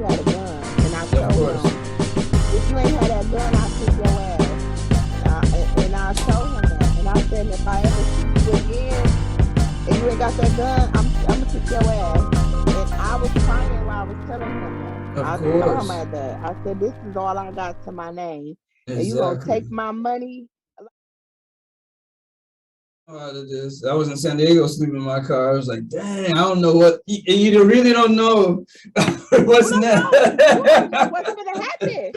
had a gun, and I Of told course. him, if you ain't had that gun, I'll kick your ass. And I told him that, and I said, if I ever see you again, and you ain't got that gun, I'm gonna kick your ass. And I was crying while I was telling him that. Of I told him course. like that. I said, this is all I got to my name, and you gonna take Exactly. my money? Out of this. I was in San Diego sleeping in my car. I was like, dang, I don't know what, and you really don't know You what's don't next. know. You don't know what's gonna happen.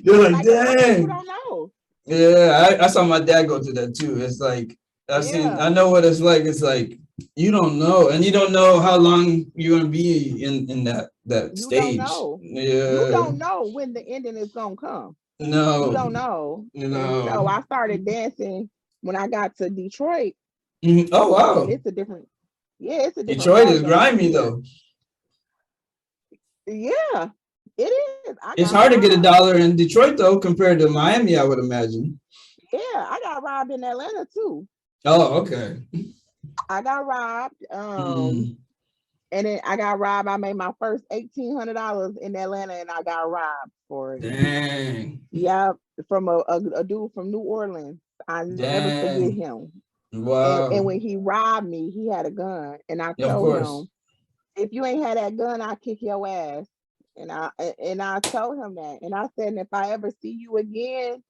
You're like, Like a lot of people dang. don't know. Yeah, I saw my dad go through that too. It's like, I Yeah, know what it's like. It's like, you don't know, and you don't know how long you're going to be in that you don't stage. know. You Yeah, don't know when the ending is gonna come. You no, don't know. And no. I started dancing when I got to Detroit, Mhm. Oh, and wow. it's a different. Yeah, it's a different Detroit ball is game out grimy here. though. Yeah, it is. I It's got hard to get a robbed. dollar in Detroit though compared to Miami, I would imagine. Yeah, I got robbed in Atlanta too. Oh, okay. I got robbed. Mm, And then I got robbed. I made my first $1,800 in Atlanta, and I got robbed for it. dang, Yeah, from a dude from New Orleans. I never forget dang. him. And Wow. when he robbed me, he had a gun, and I Of told course. him, if you ain't had that gun, I'll kick your ass. And I told him that, and I said, and if I ever see you again,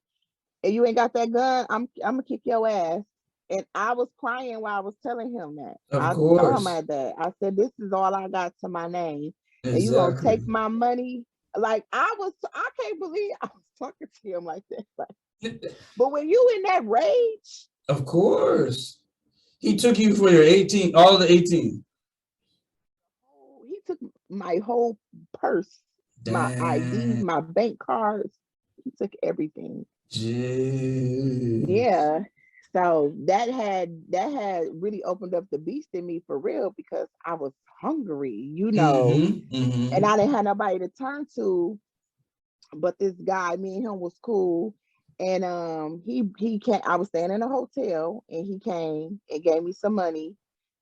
and you ain't got that gun, I'm gonna kick your ass. And I was crying while I was telling him that. Of I told him course. like that. I said, this is all I got to my name. And you gonna Exactly. take my money? Like I can't believe I was talking to him like that. But when you in that rage, Of course. He took you for your 18, all the 18. oh, he took my whole purse, my ID, Dang. my bank cards. He took everything. Jeez. Yeah. So that had really opened up the beast in me for real because I was hungry, Mm-hmm. and Mm-hmm. I didn't have nobody to turn to. But this guy, me and him was cool. And he came, I was staying in a hotel, and he came and gave me some money.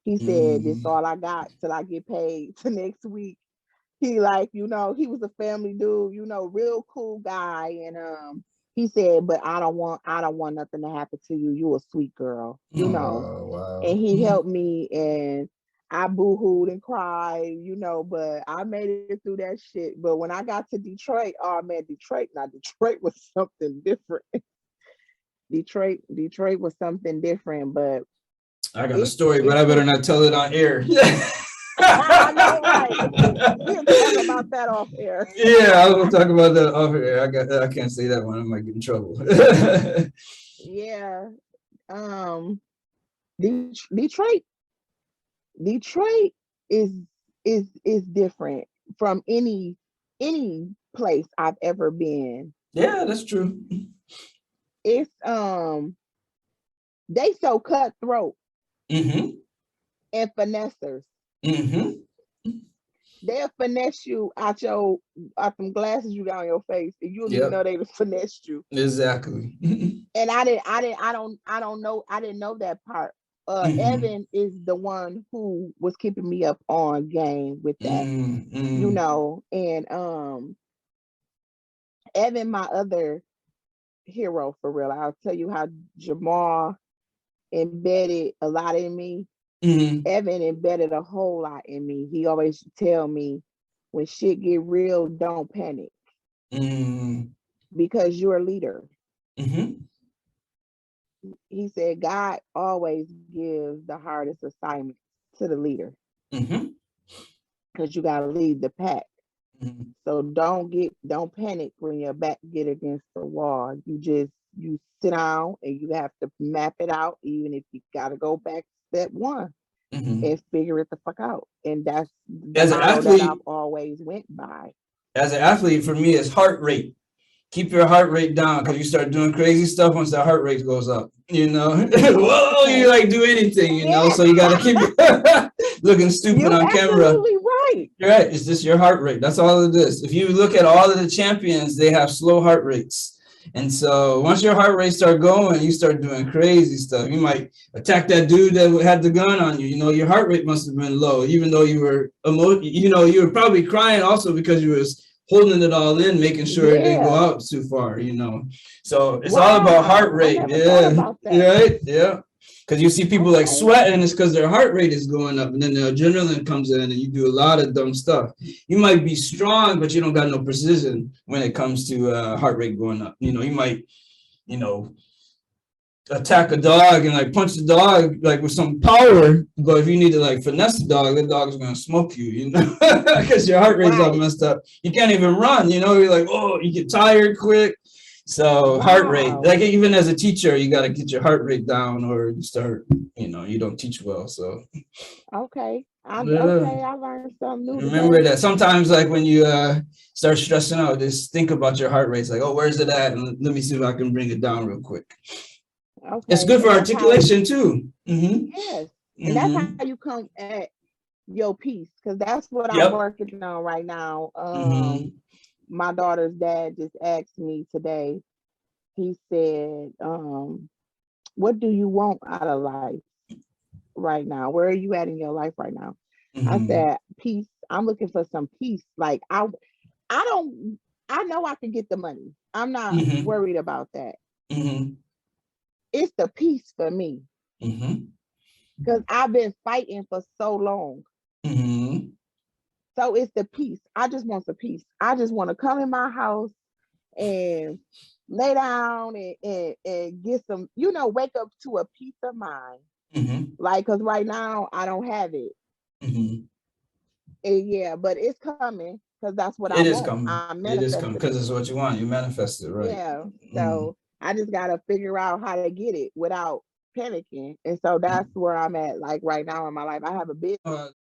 He said, this Mm-hmm. all I got till I get paid to next week. He like, he was a family dude, real cool guy. And he said, but I don't want nothing to happen to you. You a sweet girl. Oh, wow. And he helped me, and I boo-hooed and cried, but I made it through that shit. But when I got to Detroit, oh man, Detroit was something different. Detroit was something different, but I got a it's story, but it's I better some not tell it on air. I know, right? We'll talk about that off air. Yeah, I was gonna talk about that off air. I can't say that one. I might get in trouble. Yeah. Um Detroit Detroit is is different from any place I've ever been. Yeah, that's true. It's they so cutthroat Mm-hmm. and finessers. Mm-hmm. They'll finesse you out them glasses you got on your face, and you don't even Yep. know they finessed you. Exactly. And I didn't know that part. Mm-hmm. Evan is the one who was keeping me up on game with that, Mm-hmm. and Evan, my other hero for real. I'll tell you how Jamal embedded a lot in me. Mm-hmm. Evan embedded a whole lot in me. He always tell me, when shit get real, don't panic Mm-hmm. because you're a leader. Mm-hmm. He said God always gives the hardest assignment to the leader Mm-hmm. because you gotta lead the pack. Mm-hmm. So don't panic when your back get against the wall. You sit down and you have to map it out, even if you gotta go back step one Mm-hmm. and figure it the fuck out. And that's the As an motto that I've athlete, always went by. for me, it's heart rate. Keep your heart rate down because you start doing crazy stuff once that heart rate goes up. Whoa, you Okay. like do anything, Yeah. so you got to keep looking stupid You on camera. absolutely right. You're right. It's just your heart rate. That's all it is. If you look at all of the champions, they have slow heart rates. And so once your heart rate start going, you start doing crazy stuff. You might attack that dude that had the gun on you. Your heart rate must have been low, even though you were you were probably crying also because you was holding it all in, making sure it didn't go Yeah. out too far, you know. So it's all about heart Wow. I rate. never thought Yeah. about that. Right. Yeah. Because you see people like Okay. sweating, it's because their heart rate is going up, and then the adrenaline comes in, and you do a lot of dumb stuff. You might be strong, but you don't got no precision when it comes to heart rate going up. You know, you might, you know, attack a dog and like punch the dog like with some power, but if you need to like finesse the dog is gonna smoke you, you know, because your heart rate's all Right. messed up. You can't even run, you know. You're like, oh, you get tired quick. So heart rate, Wow. like even as a teacher, you got to get your heart rate down, or you start, you know, you don't teach well. So Okay. yeah. I learned something new Remember today. that sometimes, like when you start stressing out, just think about your heart rate. It's like, oh, where's it at? And let me see if I can bring it down real quick. It's Okay. good for And that's how, articulation too. Mm-hmm. yes. And that's how Mm-hmm. you come at your peace. Because that's what I'm Yep. working on right now. Mm-hmm. My daughter's dad just asked me today, he said, what do you want out of life right now? Where are you at in your life right now? I Mm-hmm. said, peace. I'm looking for some peace. Like I don't I know I can get the money. I'm not Mm-hmm. worried about that. Mm-hmm. It's the peace for me. Mm-hmm. Because I've been fighting for so long. Mm-hmm. So it's the peace. I just want the peace. I just want to come in my house and lay down and get some, wake up to a peace of mind. Mm-hmm. Like, because right now I don't have it. Mm-hmm. And yeah, but it's coming because that's what I It is want. coming. I It is coming manifested because it. it's what you want. You manifest it, right? Yeah. Mm-hmm. So I just got to figure out how to get it without panicking. And so that's where I'm at, like right now in my life. I have a bit